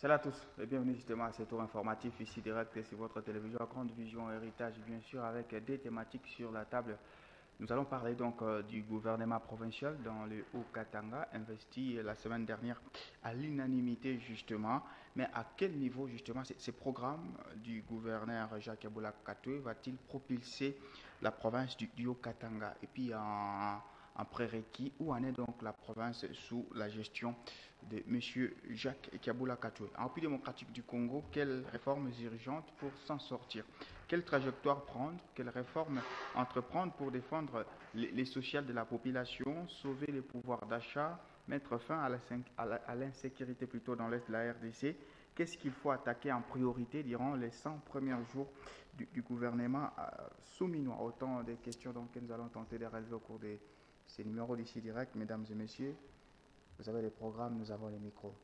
Salut à tous et bienvenue justement à ce tour informatif ici direct sur votre télévision à Grande Vision Héritage, bien sûr avec des thématiques sur la table. Nous allons parler donc du gouvernement provincial dans le Haut-Katanga, investi la semaine dernière à l'unanimité justement. Mais à quel niveau justement ces programmes du gouverneur Jacques Yeboah Katoué va-t-il propulser la province du Haut-Katanga? Et puis en prérequis, où en est donc la province sous la gestion de M. Jacques Yeboah Katoué? En République démocratique du Congo, quelles réformes urgentes pour s'en sortir? Quelle trajectoire prendre? Quelles réformes entreprendre pour défendre les sociales de la population, sauver les pouvoirs d'achat, mettre fin à l'insécurité plutôt dans l'est de la RDC? Qu'est-ce qu'il faut attaquer en priorité durant les 100 premiers jours du gouvernement souminois? Autant de questions donc, que nous allons tenter de relever au cours de ces numéros d'ici direct. Mesdames et messieurs, vous avez les programmes, nous avons les micros.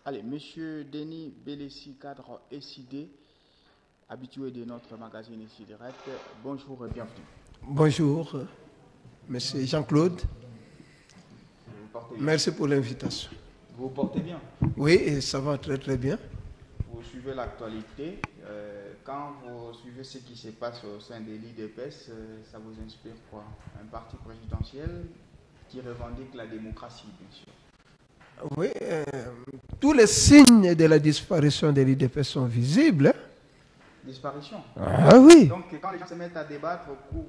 Allez, Monsieur Denis Bélessi, cadre SID, habitué de notre magazine ici direct. Bonjour et bienvenue. Bonjour, Monsieur Jean-Claude. Merci pour l'invitation. Vous vous portez bien? Oui, et ça va très très bien. Vous suivez l'actualité. Quand vous suivez ce qui se passe au sein de l'IDPS, ça vous inspire quoi? Un parti présidentiel qui revendique la démocratie, bien sûr. Oui, tous les signes de la disparition de l'IDPS sont visibles. Disparition? Ah oui. Donc quand les gens se mettent à débattre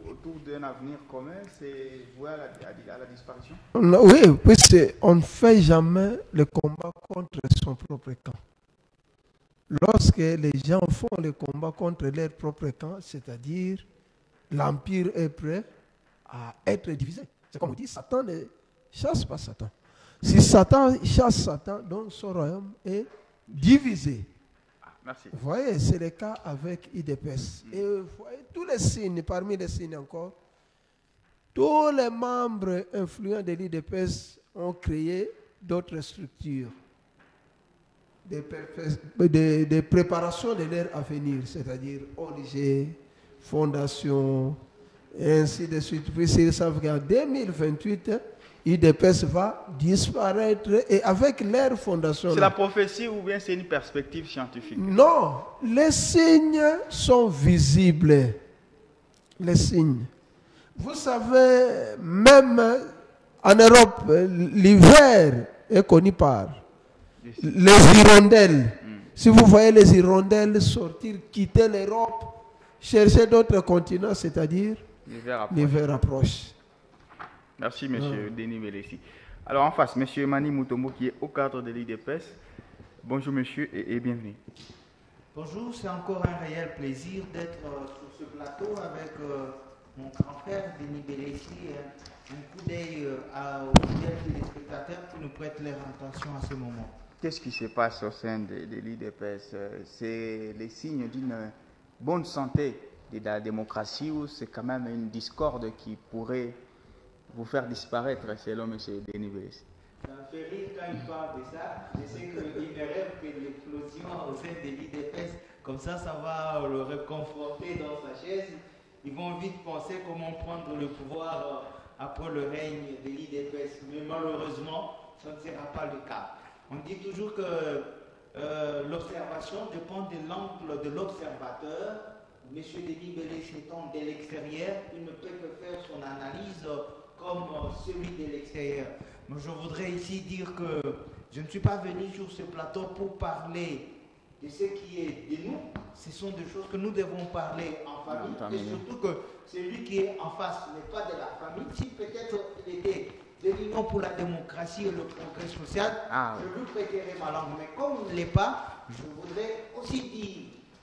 autour d'un avenir commun, c'est voué à la disparition? Oui, puisqu'on ne fait jamais le combat contre son propre camp. Lorsque les gens font le combat contre leur propre camp, c'est-à-dire l'Empire est prêt à être divisé. C'est comme on dit, Satan ne chasse pas Satan. Si Satan chasse Satan, donc son royaume est divisé. Merci. Vous voyez, c'est le cas avec IDPS. Et vous voyez, tous les signes, parmi les signes encore, tous les membres influents de l'IDPS ont créé d'autres structures, des préparations de leur avenir, c'est-à-dire ONG, fondation, et ainsi de suite. Puisqu'ils savent qu'en 2028, IDPS va disparaître et avec leur fondation. C'est la prophétie ou bien c'est une perspective scientifique? Non, les signes sont visibles. Les signes. Vous savez, même en Europe, l'hiver est connu par les hirondelles. Si vous voyez les hirondelles sortir, quitter l'Europe, chercher d'autres continents, c'est-à-dire l'hiver approche. Merci, monsieur Denis Bélessi. Alors, en face, monsieur Mani Mutombo, qui est au cadre de l'IDPS. Bonjour, monsieur, et bienvenue. Bonjour, c'est encore un réel plaisir d'être sur ce plateau avec mon grand frère Denis Bélessi. Un coup d'œil aux fidèles téléspectateurs qui nous prêtent leur attention à ce moment. Qu'est-ce qui se passe au sein de l'IDPS? C'est les signes d'une bonne santé de la démocratie ou c'est quand même une discorde qui pourrait vous faire disparaître, selon M. Denis Bélessi? Ça me fait rire quand il parle de ça. Je sais qu'il ne rêve que de l'explosion au sein de l'IDPS. Comme ça va le reconforter dans sa chaise. Ils vont vite penser comment prendre le pouvoir après le règne de l'IDPS. Mais malheureusement, ça ne sera pas le cas. On dit toujours que l'observation dépend de l'angle de l'observateur. M. Denis Bélessi étant de l'extérieur, il ne peut que faire son analyse comme celui de l'extérieur. Mais je voudrais ici dire que je ne suis pas venu sur ce plateau pour parler de ce qui est de nous. Ce sont des choses que nous devons parler en famille. Et surtout que celui qui est en face n'est pas de la famille. Si peut-être il était de l'Union pour la démocratie et le progrès social, je lui prêterai ma langue. Mais comme il ne l'est pas, je voudrais aussi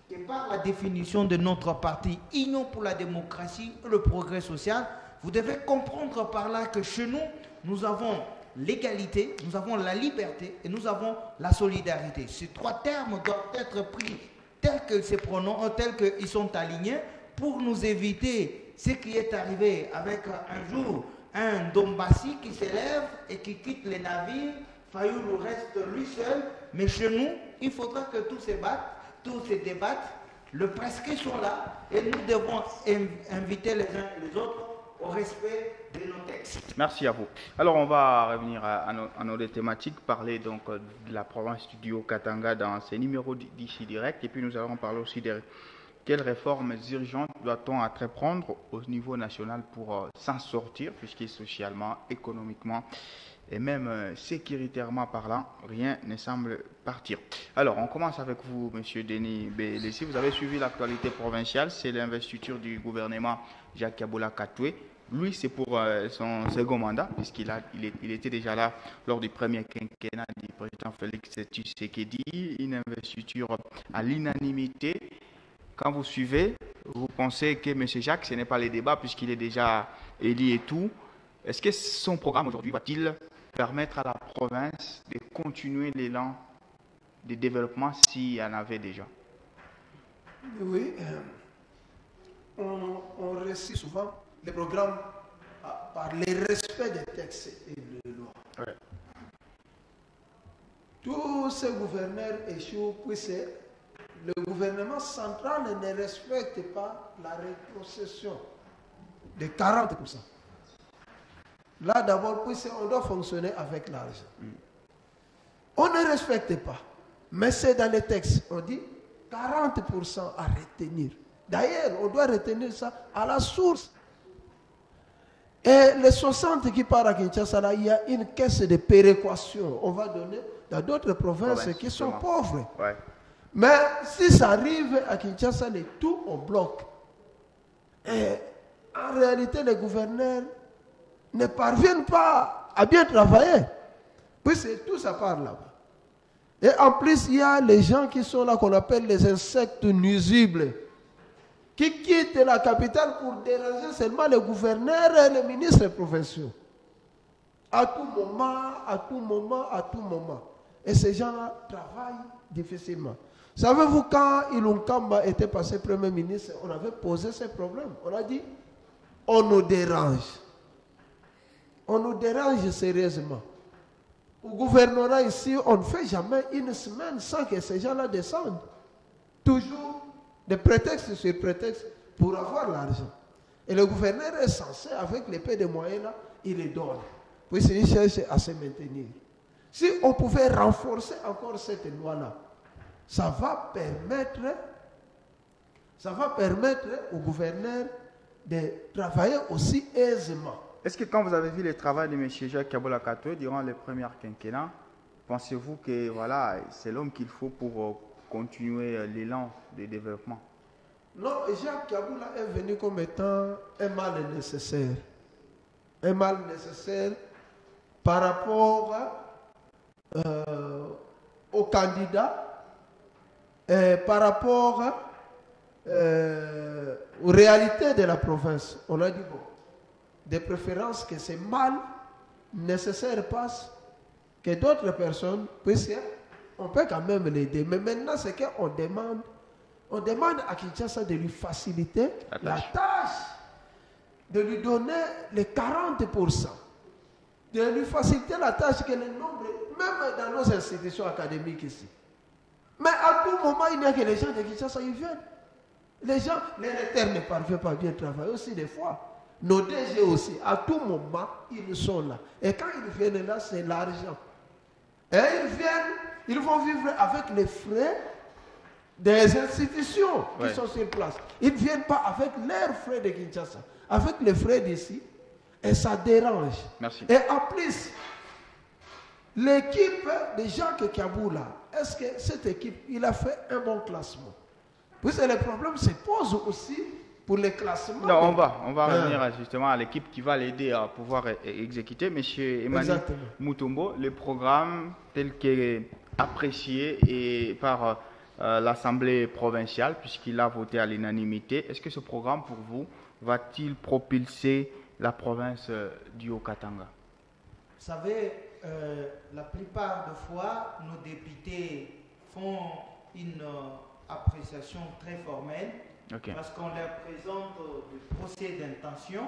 dire que par la définition de notre parti Union pour la démocratie et le progrès social, vous devez comprendre par là que chez nous, nous avons l'égalité, nous avons la liberté et nous avons la solidarité. Ces trois termes doivent être pris tels que ces pronoms, tels qu'ils sont alignés pour nous éviter ce qui est arrivé avec un jour un Dombassi qui s'élève et qui quitte les navires. Fayoulou reste lui seul, mais chez nous, il faudra que tous se battent tous se débattent, le prescrits sont là, et nous devons inviter les uns et les autres au respect de nos textes. Merci à vous. Alors, on va revenir à nos thématiques, parler donc de la province du Haut-Katanga dans ces numéros d'ici direct, et puis nous allons parler aussi de quelles réformes urgentes doit-on entreprendre au niveau national pour s'en sortir, puisque socialement, économiquement et même sécuritairement parlant, rien ne semble partir. Alors, on commence avec vous, M. Denis Belessi. Vous avez suivi l'actualité provinciale, c'est l'investiture du gouvernement Jacques Yeboah Katoué. Lui, c'est pour son second mandat, puisqu'il était déjà là lors du premier quinquennat du président Félix Tshisekedi, une investiture à l'unanimité. Quand vous suivez, vous pensez que M. Jacques, ce n'est pas les débats, puisqu'il est déjà élu et tout. Est-ce que son programme aujourd'hui va-t-il permettre à la province de continuer l'élan de développement s'il y en avait déjà? Oui, on réussit souvent les programmes par le respect des textes et des lois. Ouais. Tous ces gouverneurs échouent puisque le gouvernement central ne respecte pas la rétrocession de 40%. Là d'abord, puisqu'on doit fonctionner avec l'argent. On ne respecte pas. Mais c'est dans les textes, on dit 40% à retenir. D'ailleurs, on doit retenir ça à la source. Et les 60 qui partent à Kinshasa, là, il y a une caisse de péréquation. On va donner dans d'autres provinces qui sont pauvres. Ouais. Mais si ça arrive à Kinshasa, les tout on bloque. Et en réalité, les gouverneurs ne parviennent pas à bien travailler. Puis c'est tout ça part là-bas. Et en plus, il y a les gens qui sont là qu'on appelle les insectes nuisibles, qui quittent la capitale pour déranger seulement les gouverneurs et les ministres provinciaux. À tout moment, à tout moment, à tout moment. Et ces gens-là travaillent difficilement. Savez-vous, quand Ilunkamba était passé Premier ministre, on avait posé ces problèmes. On a dit, on nous dérange. On nous dérange sérieusement. Au gouvernorat ici, on ne fait jamais une semaine sans que ces gens-là descendent. Toujours des prétextes sur prétextes pour avoir l'argent. Et le gouverneur est censé, avec les peu de moyens là, il les donne. Puis il cherche à se maintenir. Si on pouvait renforcer encore cette loi-là, ça va permettre au gouverneur de travailler aussi aisément. Est-ce que quand vous avez vu le travail de M. Jacques Yeboah Katoué durant les premières quinquennats, pensez-vous que voilà, c'est l'homme qu'il faut pour continuer l'élan de développement? Non, Jacques Yeboah est venu comme étant un mal nécessaire. Un mal nécessaire par rapport aux candidats, par rapport aux réalités de la province. On a dit, bon, de préférence que ces mal nécessaires passent, que d'autres personnes puissent, on peut quand même l'aider. Mais maintenant, c'est qu'on demande, à Kinshasa de lui faciliter la tâche, de lui donner les 40%, de lui faciliter la tâche que le nombre, même dans nos institutions académiques ici. Mais à tout moment, il n'y a que les gens de Kinshasa, ils viennent. Les gens, les recteurs ne parviennent pas bien travailler aussi des fois. Nos DG aussi, à tout moment, ils sont là. Et quand ils viennent là, c'est l'argent. Et ils vont vivre avec les frais des institutions qui sont sur place. Ils ne viennent pas avec leurs frais de Kinshasa, avec les frais d'ici. Et ça dérange. Merci. Et en plus, l'équipe de Jacques Yeboah, est-ce que cette équipe, il a fait un bon classement? Puisque les problèmes se posent aussi pour les classements. Non, on va revenir justement à l'équipe qui va l'aider à pouvoir exécuter. Monsieur Emmanuel Mutombo, le programme tel qu'apprécié et par l'Assemblée provinciale, puisqu'il a voté à l'unanimité, est-ce que ce programme pour vous va-t-il propulser la province du Haut-Katanga? Vous savez, la plupart des fois, nos députés font une appréciation très formelle. Okay. Parce qu'on leur présente des procès d'intention,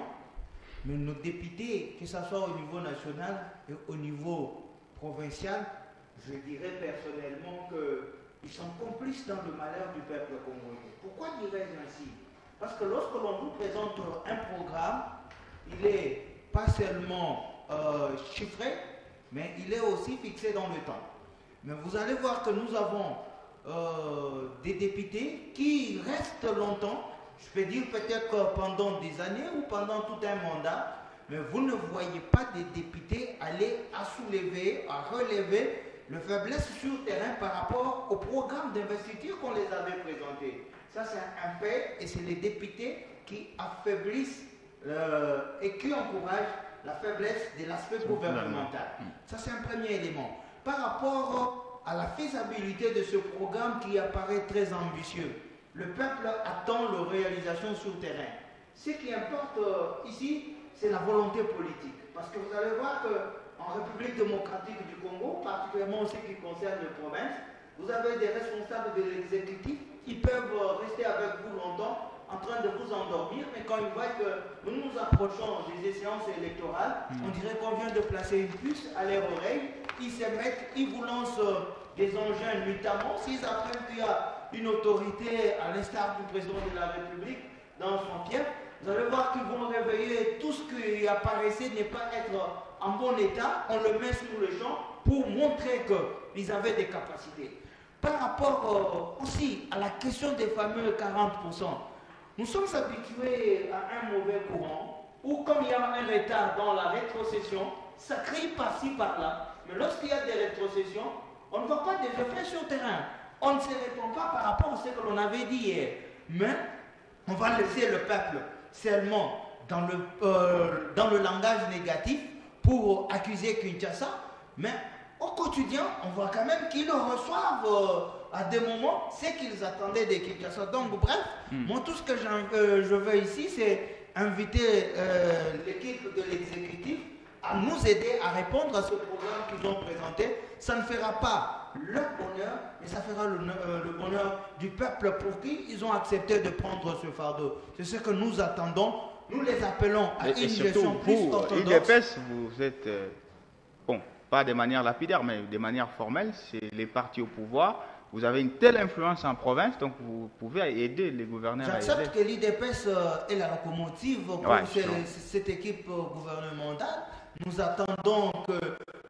mais nos députés, que ce soit au niveau national et au niveau provincial, je dirais personnellement que ils sont complices dans le malheur du peuple congolais. Pourquoi dirais-je ainsi? Parce que lorsque l'on vous présente un programme, il n'est pas seulement chiffré, mais il est aussi fixé dans le temps. Mais vous allez voir que nous avons des députés qui restent longtemps, je peux dire peut-être pendant des années ou pendant tout un mandat, mais vous ne voyez pas des députés aller à soulever, à relever le faiblesse sur terrain par rapport au programme d'investiture qu'on les avait présenté. Ça, c'est un fait, et c'est les députés qui affaiblissent et qui encouragent la faiblesse de l'aspect gouvernemental. Ça, c'est un premier élément. Par rapport à la faisabilité de ce programme qui apparaît très ambitieux, le peuple attend leur réalisation sur terrain. Ce qui importe ici, c'est la volonté politique. Parce que vous allez voir qu'en République démocratique du Congo, particulièrement en ce qui concerne les provinces, vous avez des responsables de l'exécutif, ils peuvent rester avec vous longtemps en train de vous endormir, mais quand ils voient que nous nous approchons des échéances électorales, on dirait qu'on vient de placer une puce à leur oreille, ils se mettent, ils vous lancent des engins nuitamment, s'ils apprennent qu'il y a une autorité à l'instar du président de la République dans son fief, vous allez voir qu'ils vont réveiller tout ce qui apparaissait ne pas être en bon état, on le met sur le champ pour montrer qu'ils avaient des capacités. Par rapport aussi à la question des fameux 40%, nous sommes habitués à un mauvais courant où, comme il y a un retard dans la rétrocession, ça crie par-ci par-là. Mais lorsqu'il y a des rétrocessions, on ne voit pas des effets sur le terrain. On ne se répond pas par rapport à ce que l'on avait dit hier. Mais on va laisser le peuple seulement dans le langage négatif pour accuser Kinshasa. Mais au quotidien, on voit quand même qu'ils reçoivent à des moments ce qu'ils attendaient de Kinshasa. Donc bref, moi tout ce que je veux ici, c'est inviter l'équipe de l'exécutif à nous aider à répondre à ce programme qu'ils ont présenté. Ça ne fera pas leur bonheur, mais ça fera le bonheur du peuple pour qui ils ont accepté de prendre ce fardeau. C'est ce que nous attendons. Nous les appelons à une gestion plus orthodoxe. l'IDPS, vous êtes, bon, pas de manière lapidaire, mais de manière formelle, c'est les partis au pouvoir. Vous avez une telle influence en province, donc vous pouvez aider les gouverneurs à aider. J'accepte que l'IDPS est la locomotive pour cette équipe gouvernementale. Nous attendons que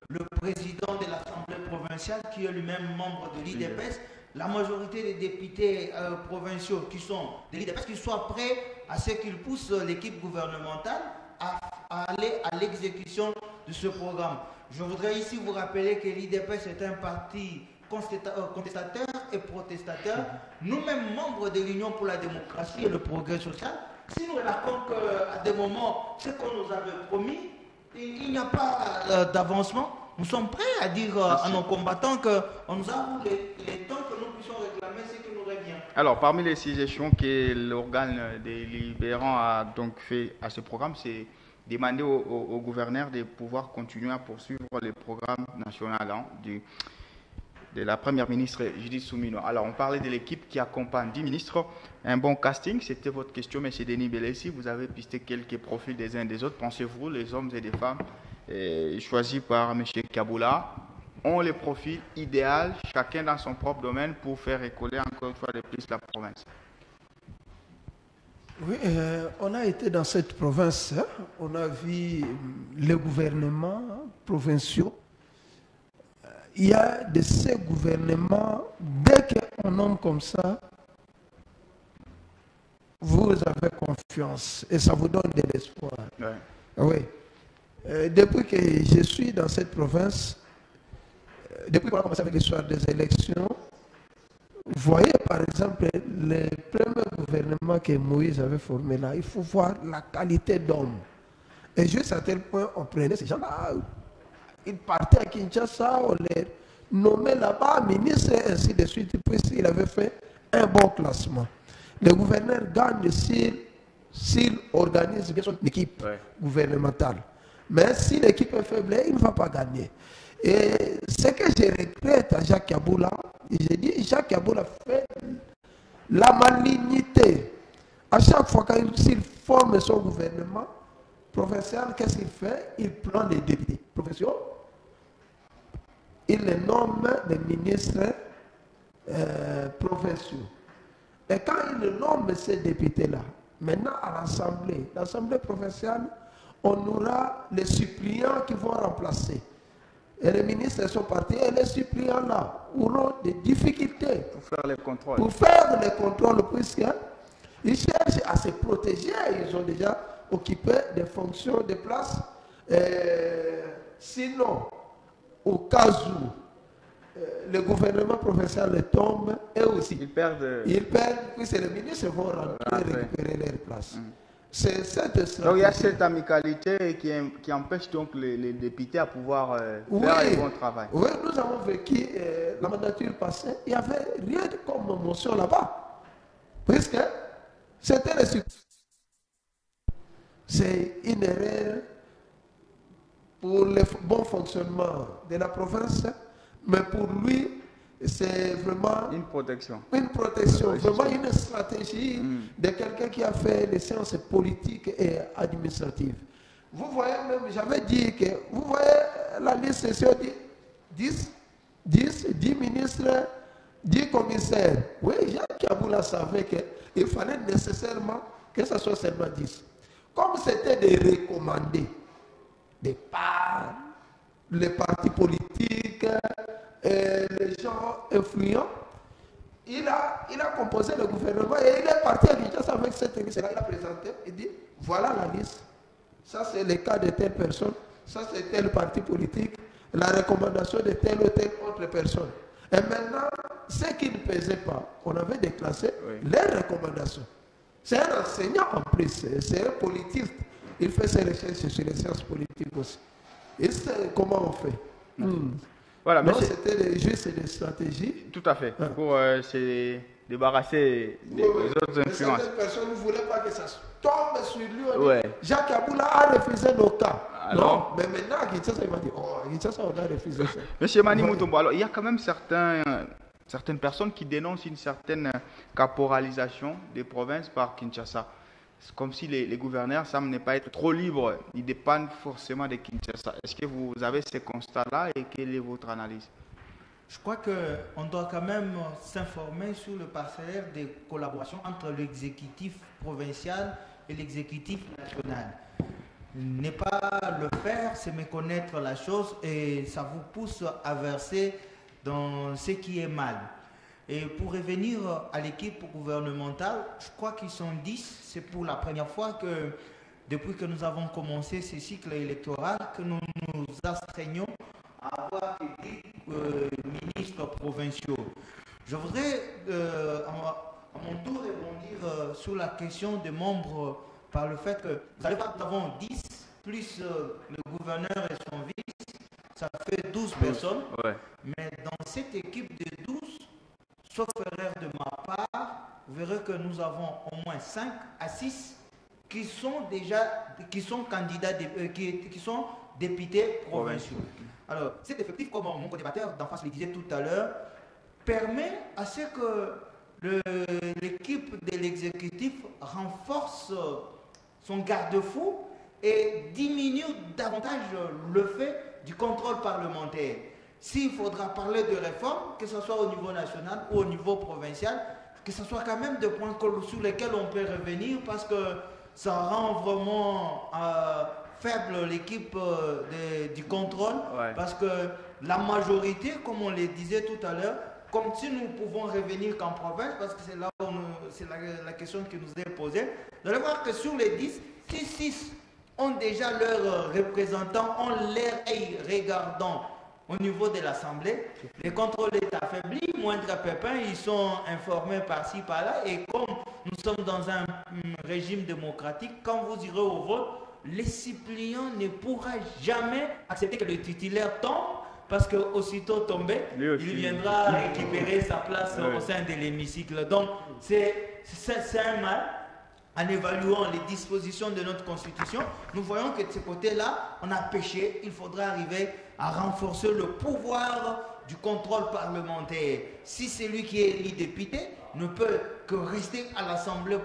le président de l'Assemblée provinciale, qui est lui-même membre de l'IDPS, la majorité des députés provinciaux qui sont de l'IDPS, qu'ils soient prêts à ce qu'ils poussent l'équipe gouvernementale à aller à l'exécution de ce programme. Je voudrais ici vous rappeler que l'IDPS est un parti contestateur et protestateur. Nous-mêmes, membres de l'Union pour la démocratie et le progrès social, si nous remarquons qu'à des moments, ce qu'on nous avait promis, il n'y a pas d'avancement, nous sommes prêts à dire à nos combattants qu'on nous a les temps que nous puissions réclamer ce qui nous revient. Alors, parmi les suggestions que l'organe des libérants a donc fait à ce programme, c'est demander au gouverneur de pouvoir continuer à poursuivre les programmes nationaux de la première ministre Judith Soumino. Alors, on parlait de l'équipe qui accompagne 10 ministres. Un bon casting, c'était votre question, M. Denis Belessi. Vous avez pisté quelques profils des uns et des autres. Pensez-vous, les hommes et les femmes choisis par M. Kaboula ont les profils idéaux, chacun dans son propre domaine, pour faire écoler encore une fois de plus la province? Oui, on a été dans cette province, on a vu les gouvernements provinciaux. Il y a de ces gouvernements, dès qu'on nomme comme ça, vous avez confiance et ça vous donne de l'espoir. Ouais. Oui. Depuis que je suis dans cette province, depuis qu'on a commencé avec l'histoire des élections, vous voyez par exemple le premier gouvernement que Moïse avait formé là, il faut voir la qualité d'homme. Et juste à tel point, on prenait ces gens-là, ils partaient à Kinshasa, on les nommait là-bas, ministre et ainsi de suite, puisqu'il avait fait un bon classement. Le gouverneur gagne s'il organise bien son équipe gouvernementale. Mais si l'équipe est faible, il ne va pas gagner. Et ce que je regrette à Jacques Kaboula, j'ai dit, Jacques Kaboula fait la malignité. À chaque fois qu'il forme son gouvernement provincial, qu'est-ce qu'il fait? Il prend les députés provinciaux, il les nomme des ministres provinciaux. Et quand ils nomment ces députés-là, maintenant à l'Assemblée provinciale, on aura les suppléants qui vont remplacer. Et les ministres sont partis et les suppléants là auront des difficultés Pour faire les contrôles. Puisqu'ils cherchent à se protéger. Ils ont déjà occupé des fonctions, des places. Sinon, au cas où le gouvernement provincial tombe, eux aussi. Ils perdent, puisque les ministres vont rentrer et récupérer leurs places. C'est cette stratégie. Donc il y a cette amicalité qui empêche donc les députés à pouvoir faire le bon travail. Oui, nous avons vécu la mandature passée, il n'y avait rien comme motion là-bas. Puisque c'était le succès. C'est une erreur pour le bon fonctionnement de la province, mais pour lui, c'est vraiment une protection. Vraiment une stratégie de quelqu'un qui a fait les sciences politiques et administratives. Vous voyez même, j'avais dit que, vous voyez la liste sur 10 ministres, 10 commissaires. Oui, Jacques Kaboula savait qu'il fallait nécessairement que ce soit seulement 10. Comme c'était des recommandés de par les partis politiques, et les gens influents, il a composé le gouvernement et il est parti à Kinshasa avec cette liste-là. Il a présenté, il dit, voilà la liste. Ça c'est le cas de telle personne, ça c'est tel parti politique, la recommandation de telle ou telle autre personne. Et maintenant, ce qui ne pesait pas, on avait déclassé les recommandations. C'est un enseignant en plus, c'est un politique. Il fait ses recherches sur les sciences politiques aussi. Et c'est comment on fait. Voilà, non, c'était juste des stratégies. Tout à fait, pour se débarrasser des autres influences. Certaines personnes ne voulaient pas que ça tombe sur lui. Jacques Kaboula a refusé nos cas. Alors, non, mais maintenant, Kinshasa, il va dire, Kinshasa, on a refusé ça. Monsieur Mani Mutombo, alors il y a quand même certaines personnes qui dénoncent une certaine caporalisation des provinces par Kinshasa. C'est comme si les gouverneurs semblent ne pas être trop libres. Ils dépendent forcément de Kinshasa. Est-ce que vous avez ces constats-là et quelle est votre analyse? Je crois qu'on doit quand même s'informer sur le parcellaire des collaborations entre l'exécutif provincial et l'exécutif national. Ne pas le faire, c'est méconnaître la chose et ça vous pousse à verser dans ce qui est mal. Et pour revenir à l'équipe gouvernementale, je crois qu'ils sont 10. C'est pour la première fois que, depuis que nous avons commencé ce cycle électoral, que nous nous astreignons à avoir des ministres provinciaux. Je voudrais, à mon tour, rebondir sur la question des membres par le fait que vous allez voir, nous avons 10 plus le gouverneur et son vice, ça fait 12 personnes. Mais dans cette équipe de 12, sauf erreur de ma part, vous verrez que nous avons au moins 5 à 6 qui sont candidats, qui sont députés provinciaux. Alors, cet effectif, comme mon co-débatteur d'en face le disait tout à l'heure, permet à ce que l'équipe de l'exécutif renforce son garde-fou et diminue davantage le fait du contrôle parlementaire. S'il faudra parler de réforme, que ce soit au niveau national ou au niveau provincial, que ce soit quand même des points sur lesquels on peut revenir parce que ça rend vraiment faible l'équipe du contrôle. Parce que la majorité, comme on le disait tout à l'heure, comme si nous pouvons revenir qu'en province, parce que c'est là où c'est la question qui nous est posée, vous allez voir que sur les 10, 6 ont déjà leurs représentants, ont l'air regardant au niveau de l'Assemblée. Le contrôle est affaibli, moindre pépin, ils sont informés par-ci, par-là. Et comme nous sommes dans un régime démocratique, quand vous irez au vote, les suppléants ne pourra jamais accepter que le titulaire tombe, parce qu'aussitôt tombé, il viendra récupérer sa place au sein de l'hémicycle. Donc, c'est un mal. En évaluant les dispositions de notre Constitution, nous voyons que de ce côté-là, on a péché. Il faudra arriver à renforcer le pouvoir du contrôle parlementaire. Si celui qui est élu député ne peut que rester à l'Assemblée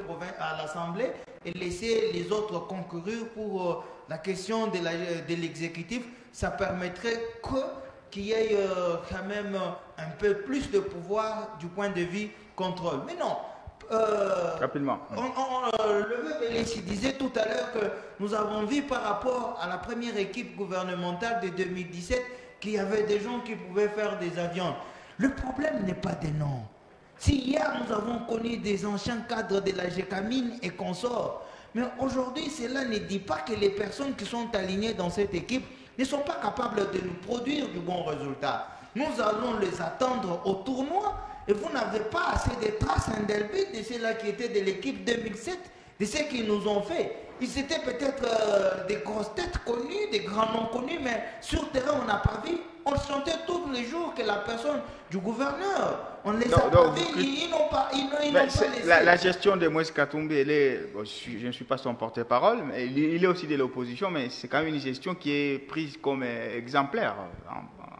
et laisser les autres concourir pour la question de l'exécutif, ça permettrait que qu'il y ait quand même un peu plus de pouvoir du point de vue contrôle. Mais non. Rapidement. Le Bélissi disait tout à l'heure que nous avons vu par rapport à la première équipe gouvernementale de 2017 qu'il y avait des gens qui pouvaient faire des avions. Le problème n'est pas des noms. Si hier nous avons connu des anciens cadres de la GECAMINE et consorts, mais aujourd'hui cela ne dit pas que les personnes qui sont alignées dans cette équipe ne sont pas capables de nous produire du bon résultat. Nous allons les attendre au tournoi et vous n'avez pas assez de traces indélébiles de ceux-là qui étaient de l'équipe 2007, de ceux qui nous ont fait. Ils étaient peut-être des grosses têtes connues, des grands noms connus, mais sur le terrain on n'a pas vu. On sentait tous les jours que la personne du gouverneur, on les a pas vus, ils n'ont pas laissé. La gestion de Moïse Katumbi, je ne suis pas son porte-parole, mais il est aussi de l'opposition, mais c'est quand même une gestion qui est prise comme exemplaire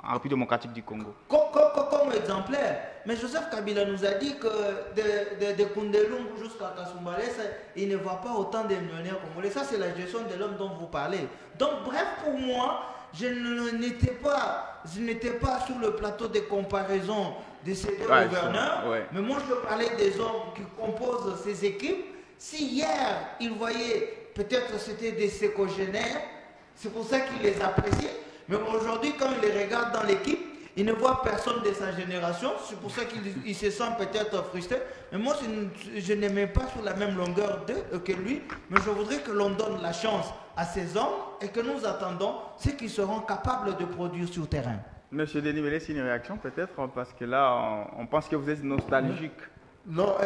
en République démocratique du Congo. Comme exemplaire. Mais Joseph Kabila nous a dit que de Kundelungu jusqu'à Kasumbalesa, il ne voit pas autant de millionnaires congolais. Ça, c'est la gestion de l'homme dont vous parlez. Donc, bref, pour moi, je n'étais pas sur le plateau de comparaison de ces deux gouverneurs, mais moi je parlais des hommes qui composent ces équipes. Si hier ils voyaient, peut-être c'était des sécogénaires, c'est pour ça qu'ils les appréciaient, mais aujourd'hui quand ils les regardent dans l'équipe, ils ne voient personne de sa génération, c'est pour ça qu'ils se sentent peut-être frustrés. Mais moi je ne mets pas sur la même longueur d'eux que lui, mais je voudrais que l'on donne la chance à ces hommes et que nous attendons ceux qui seront capables de produire sur le terrain. Monsieur Denis, vous laissez une réaction peut-être, parce que là, on pense que vous êtes nostalgique. Non,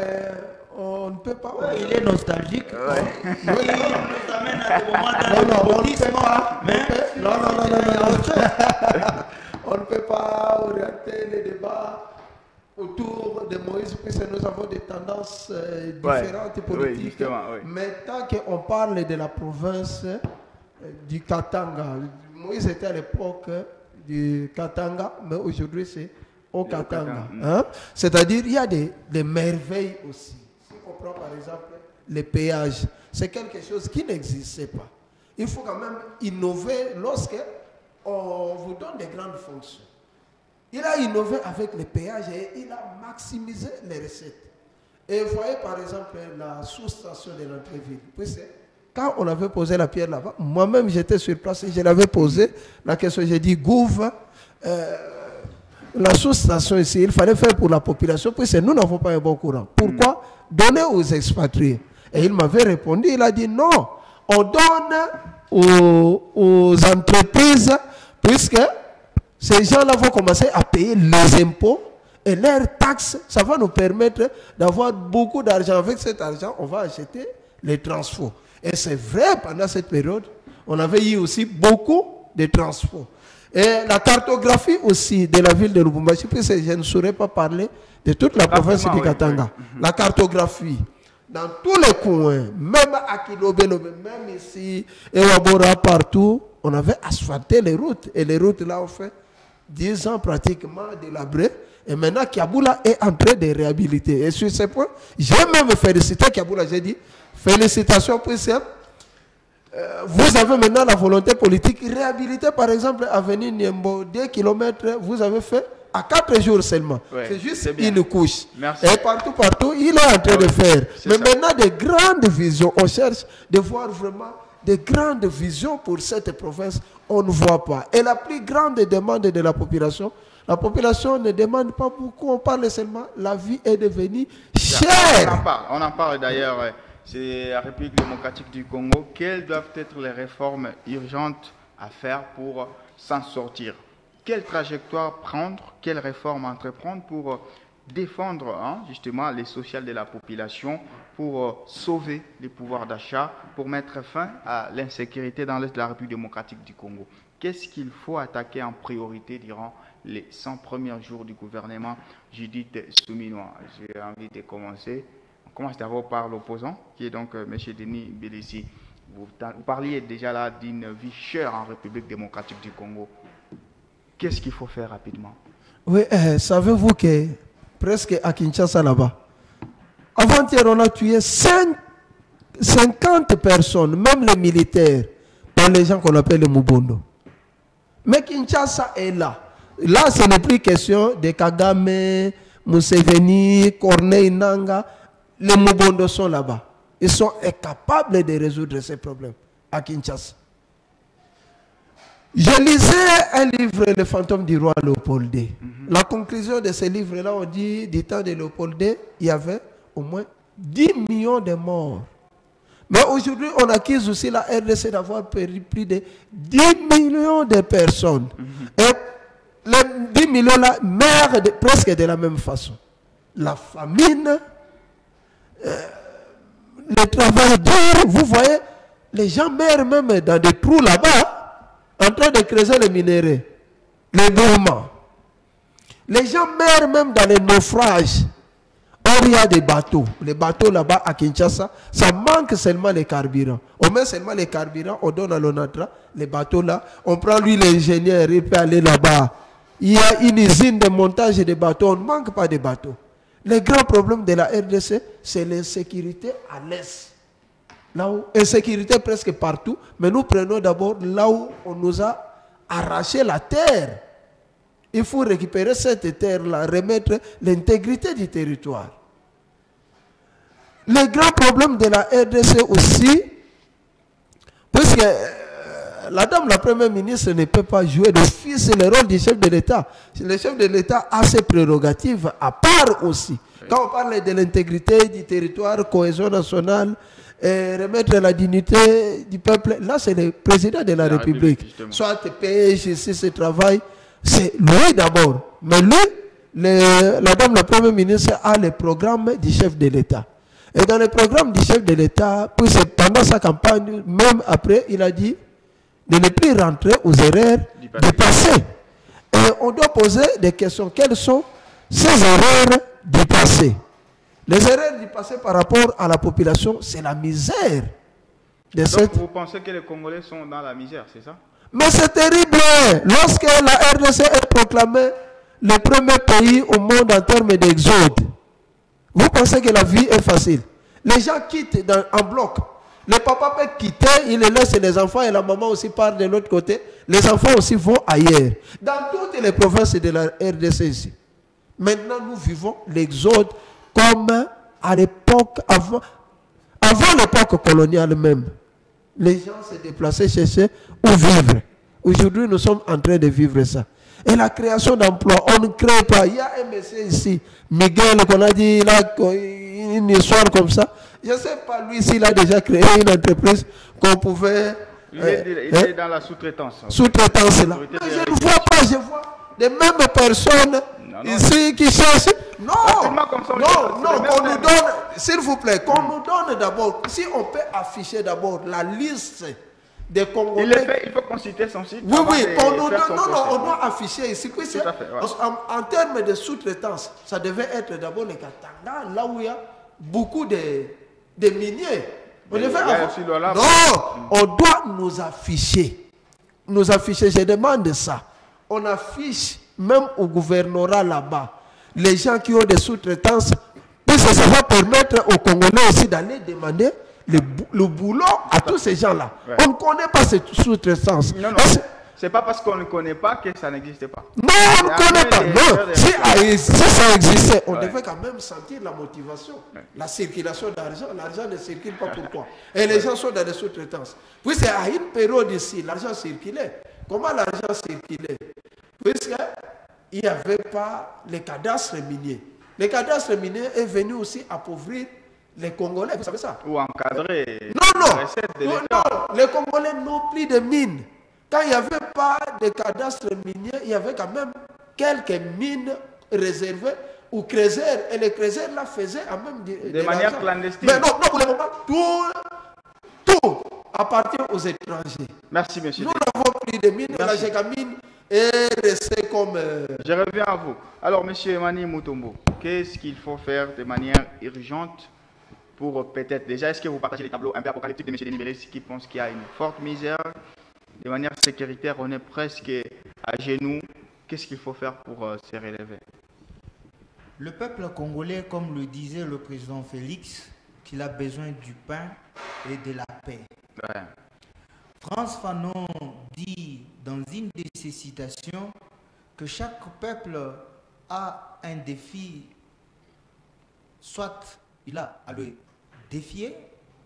on ne peut pas... Oui, il est nostalgique. Ouais. Il nous amène à des moments on ne peut pas orienter les débats autour de Moïse, puisque nous avons des tendances différentes politiques. Mais tant qu'on parle de la province du Katanga, Moïse était à l'époque du Katanga, mais aujourd'hui c'est au Katanga. Hein? C'est-à-dire il y a des merveilles aussi. Si on prend par exemple les péages, c'est quelque chose qui n'existait pas. Il faut quand même innover lorsque on vous donne des grandes fonctions. Il a innové avec les péages et il a maximisé les recettes. Et vous voyez par exemple la sous-station de l'entrée-ville. Quand on avait posé la pierre là-bas, moi-même j'étais sur place et je l'avais posé la question. J'ai dit, Gouv, la sous-station ici, il fallait faire pour la population, puisque nous n'avons pas un bon courant. Pourquoi donner aux expatriés? Et il m'avait répondu, il a dit non, on donne aux entreprises, puisque ces gens-là vont commencer à payer les impôts et leurs taxes. Ça va nous permettre d'avoir beaucoup d'argent. Avec cet argent, on va acheter les transports. Et c'est vrai, pendant cette période, on avait eu aussi beaucoup de transports. Et la cartographie aussi de la ville de Lubumbashi, puisque je ne saurais pas parler de toute la province du Katanga. La cartographie, dans tous les coins, même à Kilobelo, même ici, et Wabora, partout, on avait asphalté les routes. Et les routes là ont fait 10 ans pratiquement délabrées. Et maintenant, Kiaboula est en train de réhabiliter. Et sur ce point, j'ai même félicité Kiaboula. J'ai dit, félicitations, puisque vous avez maintenant la volonté politique. Réhabiliter, par exemple, avenue Niembo, 2 km, vous avez fait à 4 jours seulement. Ouais, c'est juste une couche. Merci. Et partout, il est en train de faire. Mais maintenant, des grandes visions. On cherche de voir vraiment des grandes visions pour cette province. On ne voit pas. Et la plus grande demande de la population ne demande pas beaucoup. On parle seulement. La vie est devenue chère. On en parle d'ailleurs. C'est la République démocratique du Congo. Quelles doivent être les réformes urgentes à faire pour s'en sortir? Quelle trajectoire prendre? Quelles réformes entreprendre pour défendre justement les sociales de la population, pour sauver les pouvoirs d'achat, pour mettre fin à l'insécurité dans l'est de la République démocratique du Congo? Qu'est-ce qu'il faut attaquer en priorité durant les 100 premiers jours du gouvernement Judith Souminois? J'ai envie de commencer. On commence d'abord par l'opposant, qui est donc M. Denis Bélissi. Vous parliez déjà là d'une vie chère en République démocratique du Congo. Qu'est-ce qu'il faut faire rapidement? Oui, savez-vous que presque à Kinshasa là-bas, avant-hier, on a tué 50 personnes, même les militaires, par les gens qu'on appelle les Mubondo. Mais Kinshasa est là. Là, ce n'est plus question de Kagame, Museveni, Corneille Nanga. Les Mubondo sont là-bas. Ils sont incapables de résoudre ces problèmes à Kinshasa. Je lisais un livre, Le fantôme du roi Léopold II. La conclusion de ce livre-là, on dit, du temps de Léopold II, il y avait au moins 10 millions de morts. Mais aujourd'hui, on accuse aussi la RDC d'avoir perdu plus de 10 millions de personnes. Et les 10 millions-là meurent presque de la même façon. La famine, le travail dur, vous voyez, les gens meurent même dans des trous là-bas, en train de creuser les minéraux, les gourmands. Les gens meurent même dans les naufrages. Or, il y a des bateaux. Les bateaux là-bas à Kinshasa, ça manque seulement les carburants. On met seulement les carburants, on donne à l'ONATRA, les bateaux là, on prend lui l'ingénieur, il peut aller là-bas. Il y a une usine de montage de bateaux, on ne manque pas de bateaux. Le grand problème de la RDC, c'est l'insécurité à l'est. Là où, insécurité presque partout, mais nous prenons d'abord là où on nous a arraché la terre. Il faut récupérer cette terre-là, remettre l'intégrité du territoire. Le grand problème de la RDC aussi, puisque la première ministre ne peut pas jouer d'office le rôle du chef de l'État. Le chef de l'État a ses prérogatives à part aussi. Quand on parle de l'intégrité du territoire, cohésion nationale, remettre la dignité du peuple, là c'est le président de la République. Soit paye ici ce travail, c'est lui d'abord. Mais lui, la première ministre a le programme du chef de l'État. Et dans le programme du chef de l'État, pendant sa campagne, même après, il a dit de ne plus rentrer aux erreurs du passé. Et on doit poser des questions. Quelles sont ces erreurs du passé? Les erreurs du passé par rapport à la population, c'est la misère. Donc vous pensez que les Congolais sont dans la misère, c'est ça? Mais c'est terrible. Lorsque la RDC est proclamée le premier pays au monde en termes d'exode, vous pensez que la vie est facile? Les gens quittent en bloc. Le papa peut quitter, il laisse les enfants et la maman aussi part de l'autre côté. Les enfants aussi vont ailleurs. Dans toutes les provinces de la RDC ici. Maintenant, nous vivons l'exode comme à l'époque, avant l'époque coloniale même. Les gens se déplaçaient, cherchaient où vivre. Aujourd'hui, nous sommes en train de vivre ça. Et la création d'emplois, on ne crée pas. Il y a un monsieur ici, Miguel, qu'on a dit, là, une histoire comme ça. Je ne sais pas, lui, s'il a déjà créé une entreprise qu'on pouvait... Il est dans la sous-traitance. Sous-traitance, là. Mais je ne vois pas, je vois les mêmes personnes ici qui cherchent... Non, qu'on nous donne, s'il vous plaît, qu'on nous donne d'abord, si on peut afficher d'abord la liste des Congolais. Il faut consulter son site. Oui, on nous donne, on doit afficher ici. Tout à fait, ouais. En termes de sous-traitance, ça devait être d'abord les Katanga, là où il y a beaucoup de miniers. On doit nous afficher. Nous afficher, je demande ça. On affiche même au gouvernorat là-bas. Les gens qui ont des sous-traitances, puisque ça va permettre aux Congolais aussi d'aller demander le boulot à tous ces gens-là. Ouais. On ne connaît pas cette sous-traitance. Non, c'est pas parce qu'on ne connaît pas que ça n'existe pas. Non, on ne connaît pas. Non, si ça existait, on devait quand même sentir la motivation, la circulation d'argent. L'argent ne circule pas pourquoi. Et les gens sont dans des sous-traitances. Puis c'est à une période ici, l'argent circulait. Comment l'argent circulait? Puisqu'il n'y avait pas les cadastres miniers. Les cadastres miniers est venu aussi appauvrir les Congolais, vous savez ça? Ou encadrer non, les Congolais n'ont plus de mines. Quand il n'y avait pas de cadastre minier, il y avait quand même quelques mines réservées ou creuseurs. Et les creuseurs là faisaient en même de manière clandestine. Mais non, pour le moment, tout appartient aux étrangers. Merci, monsieur. Nous n'avons plus de mines. La Gégamine est restée comme... Je reviens à vous. Alors, monsieur Emani Mutombo, qu'est-ce qu'il faut faire de manière urgente pour peut-être... Déjà, est-ce que vous partagez les tableaux un peu apocalyptiques de M. Denis Béris qui pense qu'il y a une forte misère? De manière sécuritaire, on est presque à genoux. Qu'est-ce qu'il faut faire pour se relever? Le peuple congolais, comme le disait le président Félix, qu'il a besoin du pain et de la paix. Ouais. Frantz Fanon dit dans une de ses citations que chaque peuple a un défi, soit il a à le défier,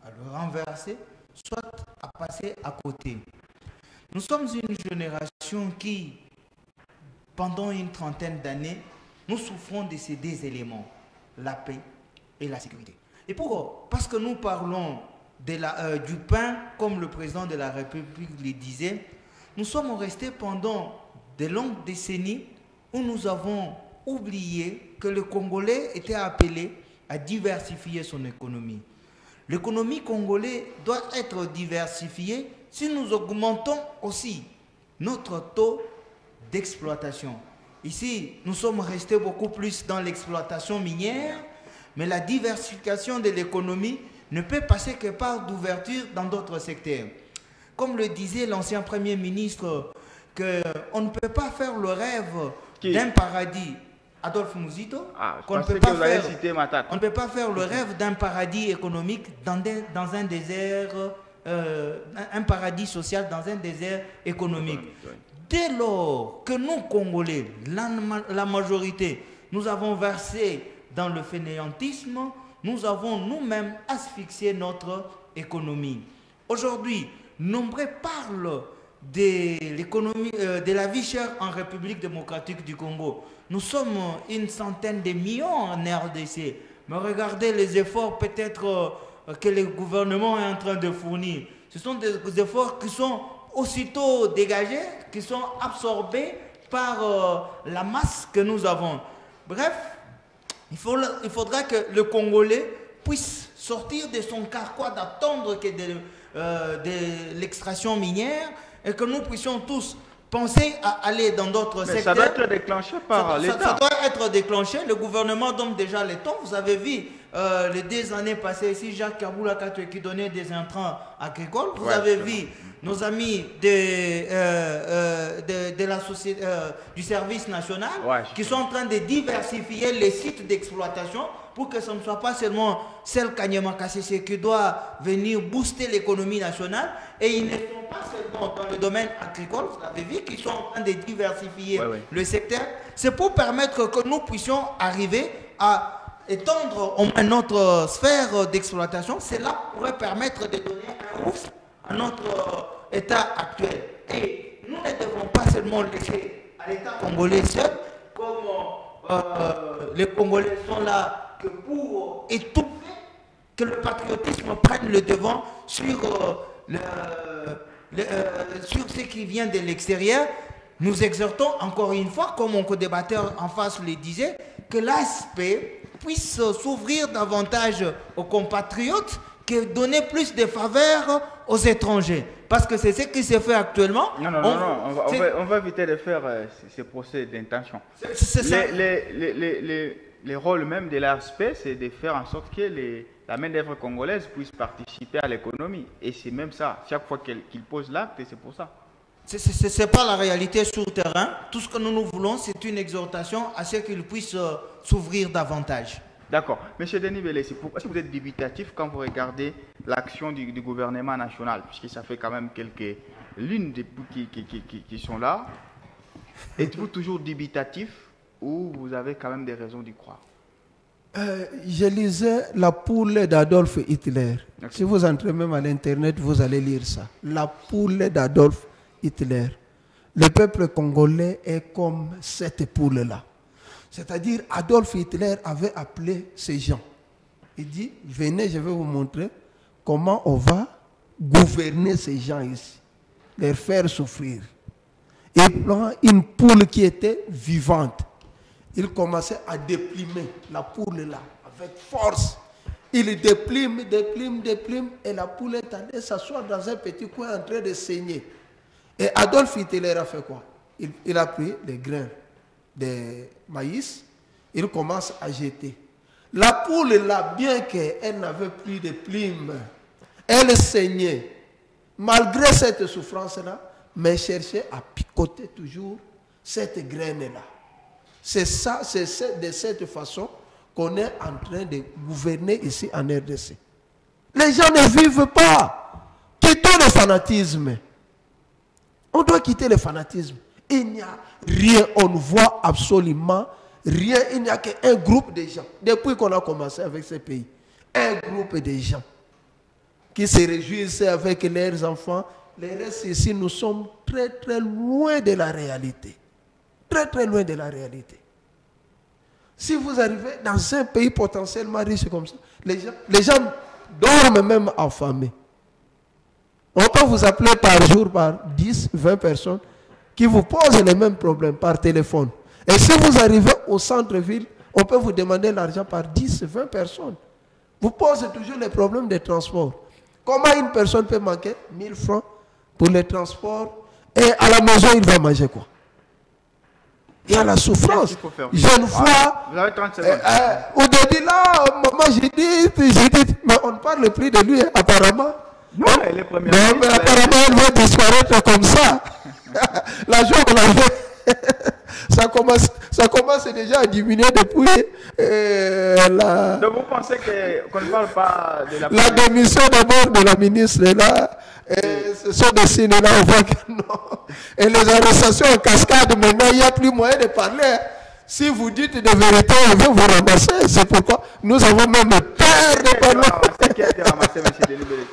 à le renverser, soit à passer à côté. Nous sommes une génération qui, pendant une trentaine d'années, nous souffrons de ces deux éléments, la paix et la sécurité. Et pourquoi? Parce que nous parlons du pain, comme le président de la République le disait, nous sommes restés pendant de longues décennies où nous avons oublié que le Congolais était appelé à diversifier son économie. L'économie congolaise doit être diversifiée si nous augmentons aussi notre taux d'exploitation. Ici, nous sommes restés beaucoup plus dans l'exploitation minière, mais la diversification de l'économie ne peut passer que par d'ouverture dans d'autres secteurs. Comme le disait l'ancien Premier ministre, qu'on ne peut pas faire le rêve d'un paradis, Adolphe Mouzito, on ne peut pas faire le rêve d'un paradis économique dans un désert, un paradis social dans un désert économique. Dès lors que nous, Congolais, la majorité, nous avons versé dans le fainéantisme, nous avons nous-mêmes asphyxié notre économie. Aujourd'hui, nombreux parlent de l'économie, de la vie chère en République démocratique du Congo. Nous sommes une centaine de millions en RDC. Mais regardez les efforts peut-être que le gouvernement est en train de fournir. Ce sont des efforts qui sont aussitôt dégagés, qui sont absorbés par la masse que nous avons. Bref, il faudra que le Congolais puisse sortir de son carquois d'attendre que de l'extraction minière et que nous puissions tous penser à aller dans d'autres secteurs. Ça doit être déclenché par l'État. Ça doit être déclenché. Le gouvernement donne déjà les temps. Vous avez vu les 2 années passées ici, Jacques Kabula qui donnait des intrants agricoles. Vous avez vu nos amis de la société, du service national qui sont en train de diversifier les sites d'exploitation pour que ce ne soit pas seulement celle Kanyama Kassese qui doit venir booster l'économie nationale. Et ils ne sont pas seulement dans le domaine agricole, vous avez vu, qu'ils sont en train de diversifier le secteur. C'est pour permettre que nous puissions arriver à étendre notre sphère d'exploitation. Cela pourrait permettre de donner un ouf à notre état actuel. Et nous ne devons pas seulement laisser à l'état congolais seul, comme les Congolais sont là que pour étouffer, que le patriotisme prenne le devant sur ce qui vient de l'extérieur. Nous exhortons encore une fois, comme mon co-débatteur en face le disait, que l'aspect puisse s'ouvrir davantage aux compatriotes, que donner plus de faveurs aux étrangers. Parce que c'est ce qui se fait actuellement. On va éviter de faire ces procès d'intention. Les rôles même de l'ASP, c'est de faire en sorte que la main-d'œuvre congolaise puisse participer à l'économie. Et c'est même ça. Chaque fois qu'il pose l'acte, c'est pour ça. Ce n'est pas la réalité sur le terrain. Tout ce que nous voulons, c'est une exhortation à ce qu'il puisse s'ouvrir davantage. D'accord. Monsieur Denis Belé, est-ce que vous êtes dubitatif quand vous regardez l'action du gouvernement national, puisque ça fait quand même quelques lunes depuis qui sont là? Êtes-vous toujours dubitatif ou vous avez quand même des raisons d'y croire? Je lisais La poule d'Adolf Hitler. Okay. Si vous entrez même à l'Internet, vous allez lire ça. La poule d'Adolf Hitler. Le peuple congolais est comme cette poule-là. C'est-à-dire, Adolf Hitler avait appelé ces gens. Il dit, venez, je vais vous montrer comment on va gouverner ces gens ici. Les faire souffrir. Il prend une poule qui était vivante. Il commençait à déplimer la poule là, avec force. Il déplime, et la poule est allée s'asseoir dans un petit coin en train de saigner. Et Adolf Hitler a fait quoi? Il a pris des grains de maïs, il commence à jeter. La poule là, bien qu'elle n'avait plus de plumes, elle saignait. Malgré cette souffrance-là, mais cherchait à picoter toujours cette graine-là. C'est ça, c'est de cette façon qu'on est en train de gouverner ici en RDC. Les gens ne vivent pas. Quittons le fanatisme. On doit quitter le fanatisme. il n'y a rien, on ne voit absolument rien. Il n'y a qu'un groupe de gens, depuis qu'on a commencé avec ces pays, un groupe de gens qui se réjouissent avec leurs enfants. Les restes ici, nous sommes très très loin de la réalité. Très très loin de la réalité. Si vous arrivez dans un pays potentiellement riche comme ça, les gens dorment même affamés. On peut vous appeler par jour par 10, 20 personnes qui vous posent les mêmes problèmes par téléphone. Et si vous arrivez au centre-ville, on peut vous demander l'argent par 10, 20 personnes. Vous posez toujours les problèmes de transport. Comment une personne peut manquer 1000 francs pour les transports et à la maison, il va manger quoi? Il y a la souffrance. Jeune fois, vous avez 30 secondes. Au début là, maman, j'ai dit, mais on ne parle plus de lui, apparemment. Non, elle est première. Non, mais apparemment, elle va disparaître comme ça. La joie qu'on a fait, ça commence déjà à diminuer depuis la... Donc vous pensez qu'on ne parle pas de la démission d'abord de la ministre là. Ce sont des signes là, on voit que non. Et les arrestations en cascade, maintenant, il n'y a plus moyen de parler. Si vous dites de vérité, on va vous ramasser. C'est pourquoi nous avons même peur de parler. C'est qui a été ramassé, M. Denis Bélé?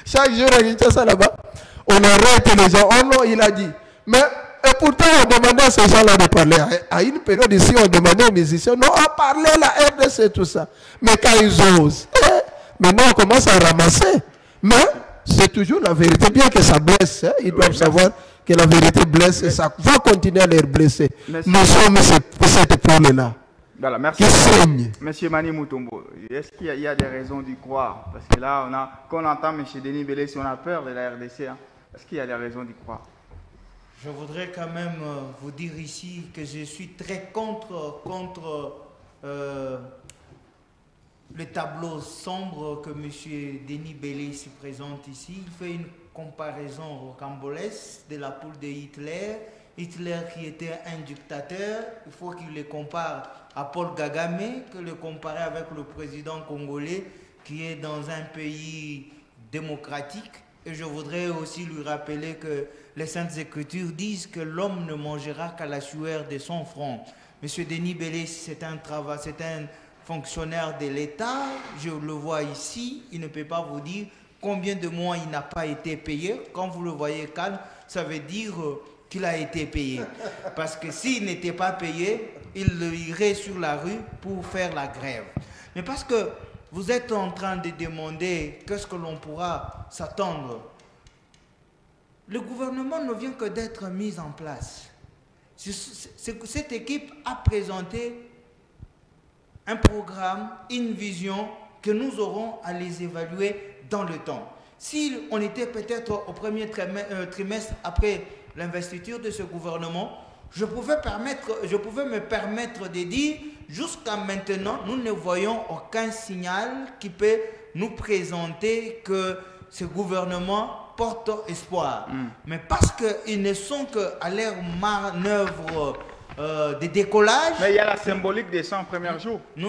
Chaque jour, on ça là-bas. On arrête les gens. Oh non, il a dit. Mais et pourtant, on demandait à ces gens-là de parler. À une période ici, on demandait aux musiciens, non, à parler la RDC, tout ça. Mais quand ils osent, maintenant on commence à ramasser. Mais c'est toujours la vérité, bien que ça blesse. Ils doivent savoir que la vérité blesse et ça va continuer à les blesser. Merci. Nous sommes cette épaule-là. Voilà, merci. Qui saigne. Monsieur Mani Mutombo, est-ce qu'il y a des raisons d'y croire? Parce que là, quand on entend M. Denis Bélé, si on a peur de la RDC, hein, est-ce qu'il y a des raisons d'y croire? Je voudrais quand même vous dire ici que je suis très contre le tableau sombre que M. Denis Bélé se présente ici. Il fait une comparaison rocambolesque de la poule de Hitler. Hitler qui était un dictateur, il faut qu'il le compare à Paul Kagame, que le comparer avec le président congolais qui est dans un pays démocratique. Et je voudrais aussi lui rappeler que les Saintes Écritures disent que l'homme ne mangera qu'à la sueur de son front. Monsieur Denis Bélé, c'est un fonctionnaire de l'État, je le vois ici, il ne peut pas vous dire combien de mois il n'a pas été payé. Quand vous le voyez calme, ça veut dire qu'il a été payé. Parce que s'il n'était pas payé, il irait sur la rue pour faire la grève. Mais parce que vous êtes en train de demander qu'est-ce que l'on pourra s'attendre. Le gouvernement ne vient que d'être mis en place. Cette équipe a présenté un programme, une vision que nous aurons à les évaluer dans le temps. Si on était peut-être au premier trimestre après l'investiture de ce gouvernement, je pouvais me permettre de dire, jusqu'à maintenant, nous ne voyons aucun signal qui peut nous présenter que ce gouvernement porte espoir. Mais parce qu'ils ne sont qu'à leur manœuvre de décollage. Mais il y a la symbolique des 100 premiers jours. Oui,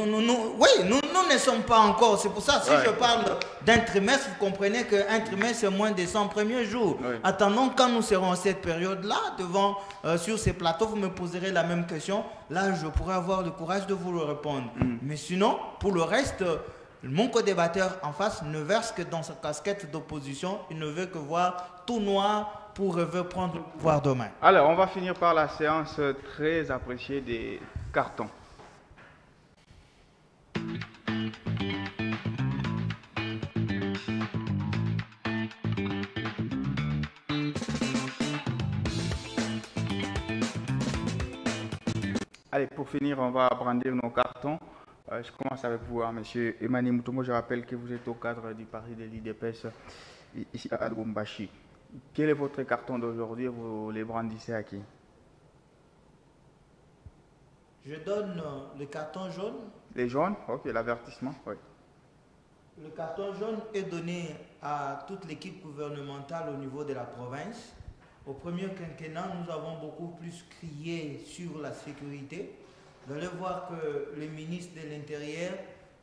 nous ne sommes pas encore. C'est pour ça, si je parle d'un trimestre, vous comprenez qu'un trimestre, c'est moins des 100 premiers jours. Oui. Attendons, quand nous serons en cette période-là, sur ces plateaux, vous me poserez la même question. Là, je pourrai avoir le courage de vous le répondre. Mais sinon, pour le reste, mon co-débatteur en face ne verse que dans sa casquette d'opposition. Il ne veut que voir tout noir pour prendre le pouvoir demain. Alors, on va finir par la séance très appréciée des cartons. Allez, pour finir, on va brandir nos cartons. Je commence avec vous, hein, M. Emmanuel Mutombo. Je rappelle que vous êtes au cadre du parti de l'IDPS ici à Lubumbashi. Quel est votre carton d'aujourd'hui? Vous les brandissez à qui? Je donne le carton jaune. Les jaunes? Ok, l'avertissement, oui. Le carton jaune est donné à toute l'équipe gouvernementale au niveau de la province. Au premier quinquennat, nous avons beaucoup plus crié sur la sécurité. Vous allez voir que le ministre de l'Intérieur,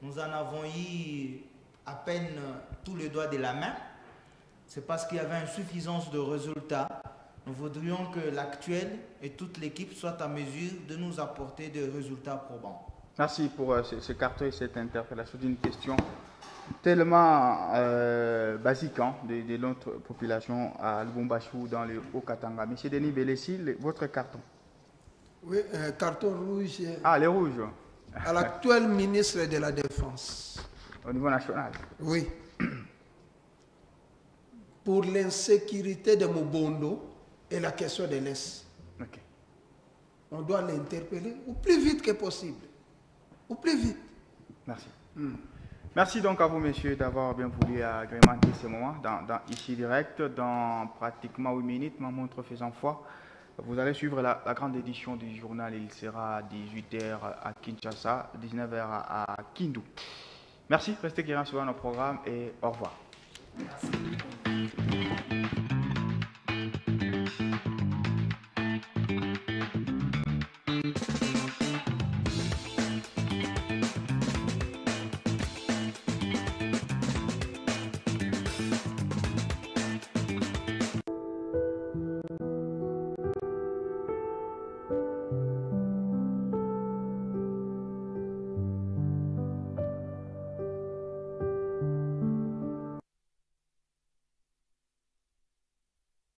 nous en avons eu à peine tous les doigts de la main. C'est parce qu'il y avait insuffisance de résultats. Nous voudrions que l'actuel et toute l'équipe soient à mesure de nous apporter des résultats probants. Merci pour ce carton et cette interpellation d'une question tellement basique de notre population à Lubumbashi dans le Haut-Katanga. Monsieur Denis Belessi, votre carton. Oui, un carton rouge. Ah, les rouges. À l'actuel ministre de la Défense. Au niveau national. Oui. Pour l'insécurité de Mobondo et la question de l'Est. Ok. On doit l'interpeller au plus vite que possible. Au plus vite. Merci. Merci donc à vous, messieurs, d'avoir bien voulu agrémenter ce moment dans Ici Direct. Dans pratiquement 8 minutes, ma montre faisant foi, vous allez suivre la grande édition du journal. Il sera à 18h à Kinshasa, 19h à Kindu. Merci, restez clients sur nos programmes et au revoir. Merci.